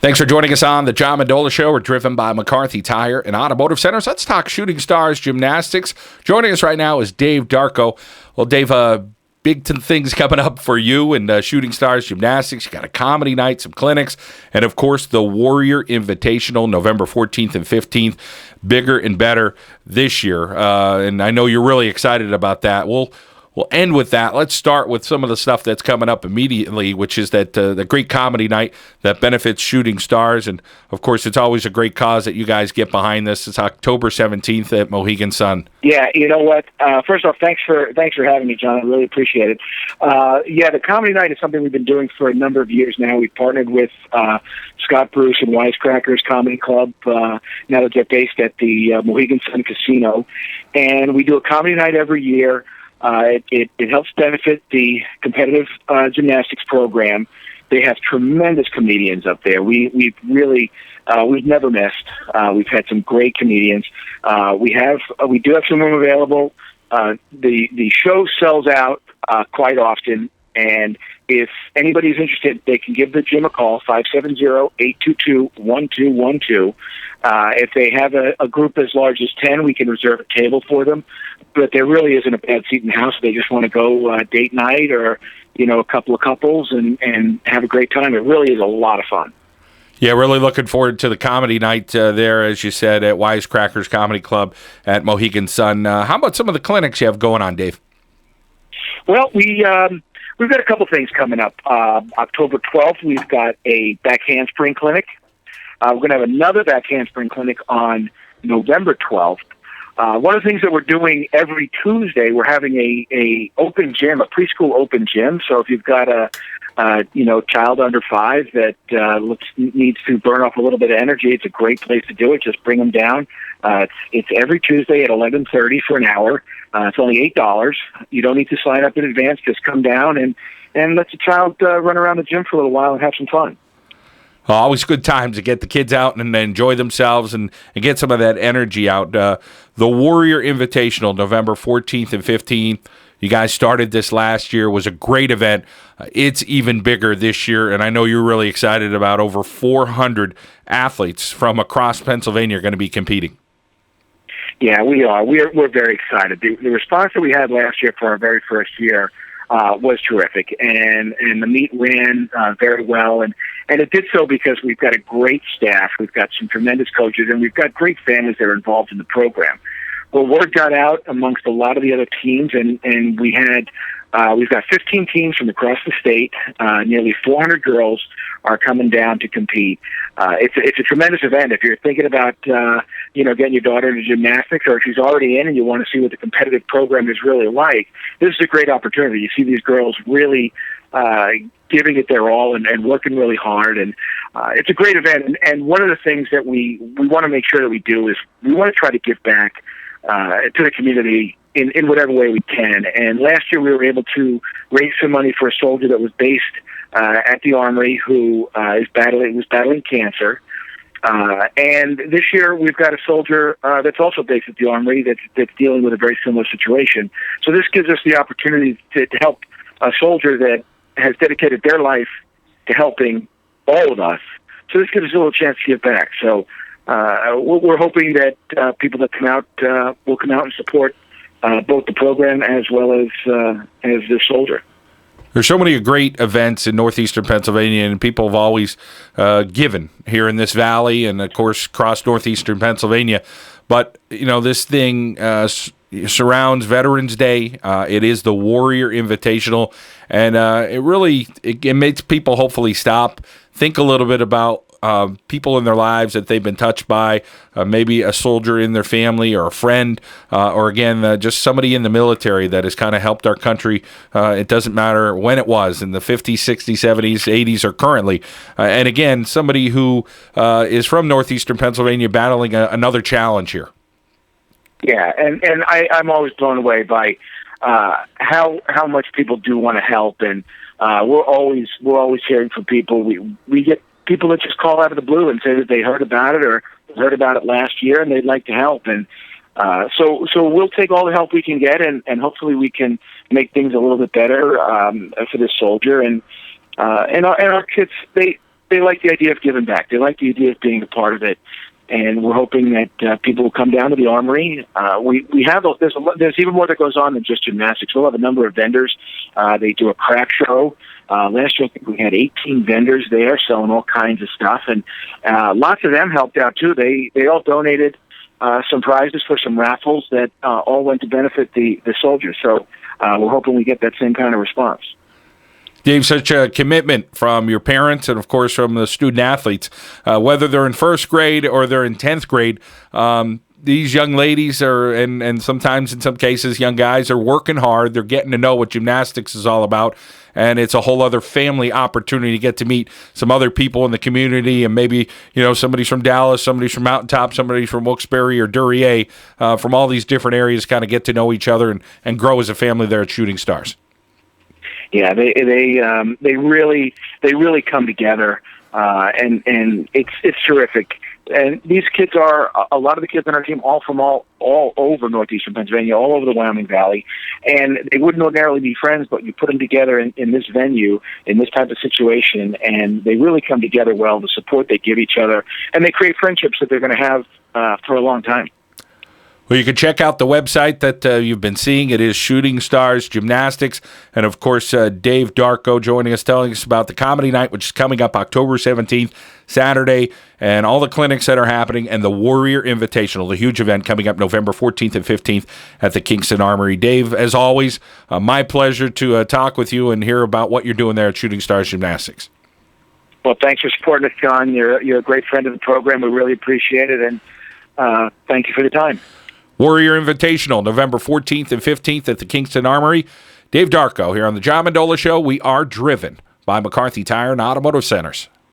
Thanks for joining us on the John Mendola Show. We're driven by McCarthy Tire and Automotive Centers. Let's talk Shooting Stars Gymnastics. Joining us right now is Dave Darko. Well, Dave, big things coming up for you and Shooting Stars Gymnastics. You got a comedy night, some clinics, and of course the Warrior Invitational, November 14th and 15th. Bigger and better this year, and I know you're really excited about that. We'll end with that. Let's start with some of the stuff that's coming up immediately, which is that the great comedy night that benefits Shooting Stars. And, of course, it's always a great cause that you guys get behind this. It's October 17th at Mohegan Sun. Yeah, you know what? First off, thanks for having me, John. I really appreciate it. The comedy night is something we've been doing for a number of years now. We've partnered with Scott Bruce and Wisecrackers Comedy Club, now that they're based at the Mohegan Sun Casino. And we do a comedy night every year. It helps benefit the competitive gymnastics program. They have tremendous comedians up there. We've never missed. We've had some great comedians. We do have some room available. The show sells out quite often, and if anybody's interested, they can give the gym a call, 570-822-1212. If they have a group as large as 10, we can reserve a table for them. But there really isn't a bad seat in the house. They just want to go date night or, a couple of couples and have a great time. It really is a lot of fun. Yeah, really looking forward to the comedy night there, as you said, at Wisecrackers Comedy Club at Mohegan Sun. How about some of the clinics you have going on, Dave? Well, we've got a couple things coming up. October 12th, we've got a back handspring clinic. We're going to have another back handspring clinic on November 12th. One of the things that we're doing every Tuesday, we're having a open gym, a preschool open gym. So if you've got a child under 5 that needs to burn off a little bit of energy, it's a great place to do it. Just bring them down. It's every Tuesday at 11:30 for an hour. It's only $8. You don't need to sign up in advance. Just come down and let your child run around the gym for a little while and have some fun. Always good times to get the kids out and enjoy themselves and get some of that energy out. The Warrior Invitational, November 14th and 15th. You guys started this last year. It was a great event. It's even bigger this year, and I know you're really excited about over 400 athletes from across Pennsylvania are going to be competing. Yeah, we are. We're very excited. The response that we had last year for our very first year was terrific, and the meet ran very well, and it did so because we've got a great staff, we've got some tremendous coaches, and we've got great families that are involved in the program. Well, word got out amongst a lot of the other teams, and we've got 15 teams from across the state. Nearly 400 girls are coming down to compete. It's a tremendous event. If you're thinking about getting your daughter into gymnastics, or if she's already in and you want to see what the competitive program is really like, this is a great opportunity. You see these girls really giving it their all and working really hard, and it's a great event. And one of the things that we want to make sure that we do is we want to try to give back to the community in whatever way we can. And last year we were able to raise some money for a soldier that was based at the Armory who was battling cancer. And this year we've got a soldier that's also based at the Armory that's dealing with a very similar situation. So this gives us the opportunity to help a soldier that has dedicated their life to helping all of us. So this gives us a little chance to give back. So we're hoping that people that come out will come out and support both the program as well as the soldier. There's so many great events in northeastern Pennsylvania, and people have always given here in this valley and, of course, across northeastern Pennsylvania. But, this thing surrounds Veterans Day. It is the Warrior Invitational, and it makes people hopefully stop, think a little bit about people in their lives that they've been touched by, maybe a soldier in their family or a friend, or again, just somebody in the military that has kind of helped our country. It doesn't matter when it was, in the 50s, 60s, 70s, 80s, or currently. And again, somebody who is from northeastern Pennsylvania battling another challenge here. Yeah, and I'm always blown away by how much people do want to help, and we're always hearing from people. We get people that just call out of the blue and say that they heard about it or heard about it last year and they'd like to help. And so we'll take all the help we can get, and hopefully we can make things a little bit better for this soldier. And our kids, they like the idea of giving back. They like the idea of being a part of it. And we're hoping that people will come down to the Armory. We have there's even more that goes on than just gymnastics. We'll have a number of vendors. They do a craft show. Last year, I think we had 18 vendors there selling all kinds of stuff, and lots of them helped out too. They all donated some prizes for some raffles that all went to benefit the soldiers. So we're hoping we get that same kind of response. Dave, such a commitment from your parents and, of course, from the student athletes, whether they're in first grade or they're in 10th grade. These young ladies are, and sometimes in some cases, young guys are working hard. They're getting to know what gymnastics is all about, and it's a whole other family opportunity to get to meet some other people in the community, and maybe, somebody's from Dallas, somebody's from Mountaintop, somebody's from Wilkes-Barre or Duryea, from all these different areas, kind of get to know each other and grow as a family there at Shooting Stars. Yeah, they really come together, and it's terrific. And these kids are a lot of the kids on our team, all from all over northeastern Pennsylvania, all over the Wyoming Valley, and they wouldn't ordinarily be friends, but you put them together in this venue, in this type of situation, and they really come together well. The support they give each other, and they create friendships that they're going to have for a long time. Well, you can check out the website that you've been seeing. It is Shooting Stars Gymnastics. And, of course, Dave Darko joining us, telling us about the Comedy Night, which is coming up October 17th, Saturday, and all the clinics that are happening, and the Warrior Invitational, the huge event coming up November 14th and 15th at the Kingston Armory. Dave, as always, my pleasure to talk with you and hear about what you're doing there at Shooting Stars Gymnastics. Well, thanks for supporting us, John. You're a great friend of the program. We really appreciate it, and thank you for the time. Warrior Invitational, November 14th and 15th at the Kingston Armory. Dave Darko here on the John Mendola Show. We are driven by McCarthy Tire and Automotive Centers.